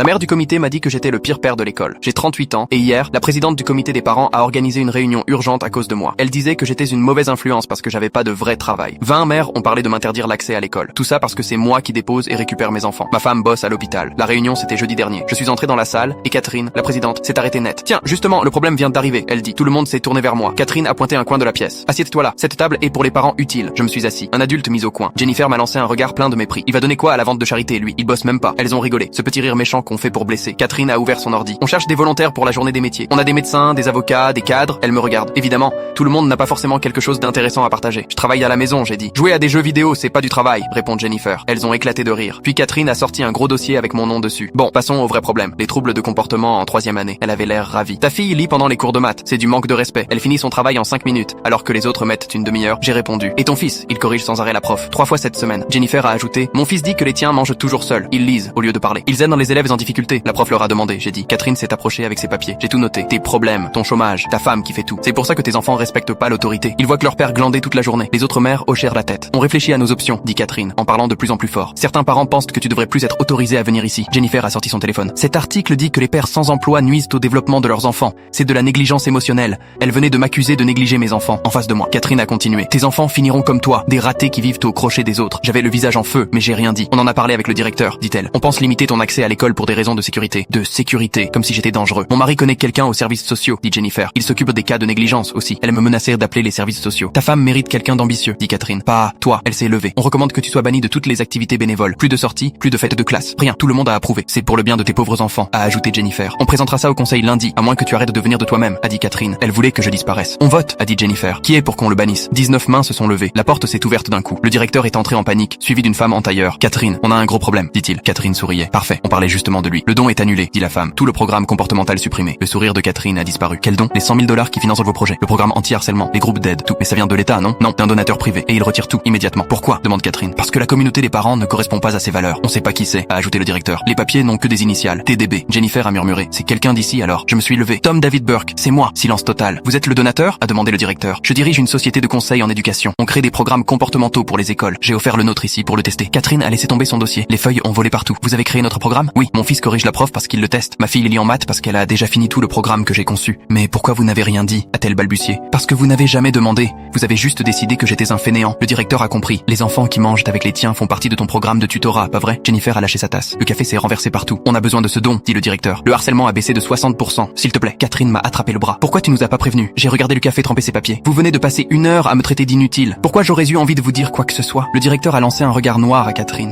La mère du comité m'a dit que j'étais le pire père de l'école. J'ai 38 ans, et hier, la présidente du comité des parents a organisé une réunion urgente à cause de moi. Elle disait que j'étais une mauvaise influence parce que j'avais pas de vrai travail. 20 mères ont parlé de m'interdire l'accès à l'école. Tout ça parce que c'est moi qui dépose et récupère mes enfants. Ma femme bosse à l'hôpital. La réunion c'était jeudi dernier. Je suis entré dans la salle, et Catherine, la présidente, s'est arrêtée net. Tiens, justement, le problème vient d'arriver, elle dit. Tout le monde s'est tourné vers moi. Catherine a pointé un coin de la pièce. Assieds-toi là. Cette table est pour les parents utiles. Je me suis assis. Un adulte mis au coin. Jennifer m'a lancé un regard plein de mépris. Il va donner quoi à la vente de charité, lui? Il bosse même pas. Elles ont rigolé. Ce petit rire méchant qu'on fait pour blesser. Catherine a ouvert son ordi. On cherche des volontaires pour la journée des métiers. On a des médecins, des avocats, des cadres. Elle me regarde. Évidemment, tout le monde n'a pas forcément quelque chose d'intéressant à partager. Je travaille à la maison, j'ai dit. Jouer à des jeux vidéo, c'est pas du travail, répond Jennifer. Elles ont éclaté de rire. Puis Catherine a sorti un gros dossier avec mon nom dessus. Bon, passons au vrai problème. Les troubles de comportement en 3e année. Elle avait l'air ravie. Ta fille lit pendant les cours de maths. C'est du manque de respect. Elle finit son travail en 5 minutes, alors que les autres mettent une demi-heure. J'ai répondu. Et ton fils? Il corrige sans arrêt la prof. 3 fois cette semaine. Jennifer a ajouté. Mon fils dit que les tiens mangent toujours seuls. Ils lisent au lieu de parler. Ils aident les élèves en difficulté. La prof leur a demandé. J'ai dit. Catherine s'est approchée avec ses papiers. J'ai tout noté. Tes problèmes, ton chômage, ta femme qui fait tout. C'est pour ça que tes enfants respectent pas l'autorité. Ils voient que leur père glandait toute la journée. Les autres mères hochèrent la tête. On réfléchit à nos options, dit Catherine, en parlant de plus en plus fort. Certains parents pensent que tu devrais plus être autorisé à venir ici. Jennifer a sorti son téléphone. Cet article dit que les pères sans emploi nuisent au développement de leurs enfants. C'est de la négligence émotionnelle. Elle venait de m'accuser de négliger mes enfants. En face de moi, Catherine a continué. Tes enfants finiront comme toi, des ratés qui vivent au crochet des autres. J'avais le visage en feu, mais j'ai rien dit. On en a parlé avec le directeur, dit-elle. On pense limiter ton accès à l'école pour des raisons de sécurité. De sécurité, comme si j'étais dangereux. Mon mari connaît quelqu'un aux services sociaux, dit Jennifer. Il s'occupe des cas de négligence aussi. Elle me menaçait d'appeler les services sociaux. Ta femme mérite quelqu'un d'ambitieux, dit Catherine. Pas toi. Elle s'est levée. On recommande que tu sois banni de toutes les activités bénévoles. Plus de sorties, plus de fêtes de classe. Rien. Tout le monde a approuvé. C'est pour le bien de tes pauvres enfants, a ajouté Jennifer. On présentera ça au conseil lundi, à moins que tu arrêtes de venir de toi-même, a dit Catherine. Elle voulait que je disparaisse. On vote, a dit Jennifer. Qui est pour qu'on le bannisse? 19 mains se sont levées. La porte s'est ouverte d'un coup. Le directeur est entré en panique, suivi d'une femme en tailleur. Catherine, on a un gros problème, dit-il. Catherine souriait. Parfait. On parlait justement de lui. Le don est annulé, dit la femme. Tout le programme comportemental supprimé. Le sourire de Catherine a disparu. Quel don? Les 100 000 $ qui financent vos projets. Le programme anti-harcèlement. Les groupes d'aide. Tout. Mais ça vient de l'État, non? Non, d'un donateur privé. Et il retire tout, immédiatement. Pourquoi? Demande Catherine. Parce que la communauté des parents ne correspond pas à ses valeurs. On sait pas qui c'est, a ajouté le directeur. Les papiers n'ont que des initiales. TDB. Jennifer a murmuré. C'est quelqu'un d'ici alors. Je me suis levé. Tom David Burke. C'est moi. Silence total. Vous êtes le donateur? A demandé le directeur. Je dirige une société de conseil en éducation. On crée des programmes comportementaux pour les écoles. J'ai offert le nôtre ici pour le tester. Catherine a laissé tomber son dossier. Les feuilles ont volé partout. Vous avez créé notre programme? Oui. Mon fils corrige la prof parce qu'il le teste. Ma fille lit en maths parce qu'elle a déjà fini tout le programme que j'ai conçu. Mais pourquoi vous n'avez rien dit? A-t-elle balbutié. Parce que vous n'avez jamais demandé. Vous avez juste décidé que j'étais un fainéant. Le directeur a compris. Les enfants qui mangent avec les tiens font partie de ton programme de tutorat, pas vrai? Jennifer a lâché sa tasse. Le café s'est renversé partout. On a besoin de ce don, dit le directeur. Le harcèlement a baissé de 60%. S'il te plaît. Catherine m'a attrapé le bras. Pourquoi tu nous as pas prévenu? J'ai regardé le café tremper ses papiers. Vous venez de passer 1 heure à me traiter d'inutile. Pourquoi j'aurais eu envie de vous dire quoi que ce soit? Le directeur a lancé un regard noir à Catherine.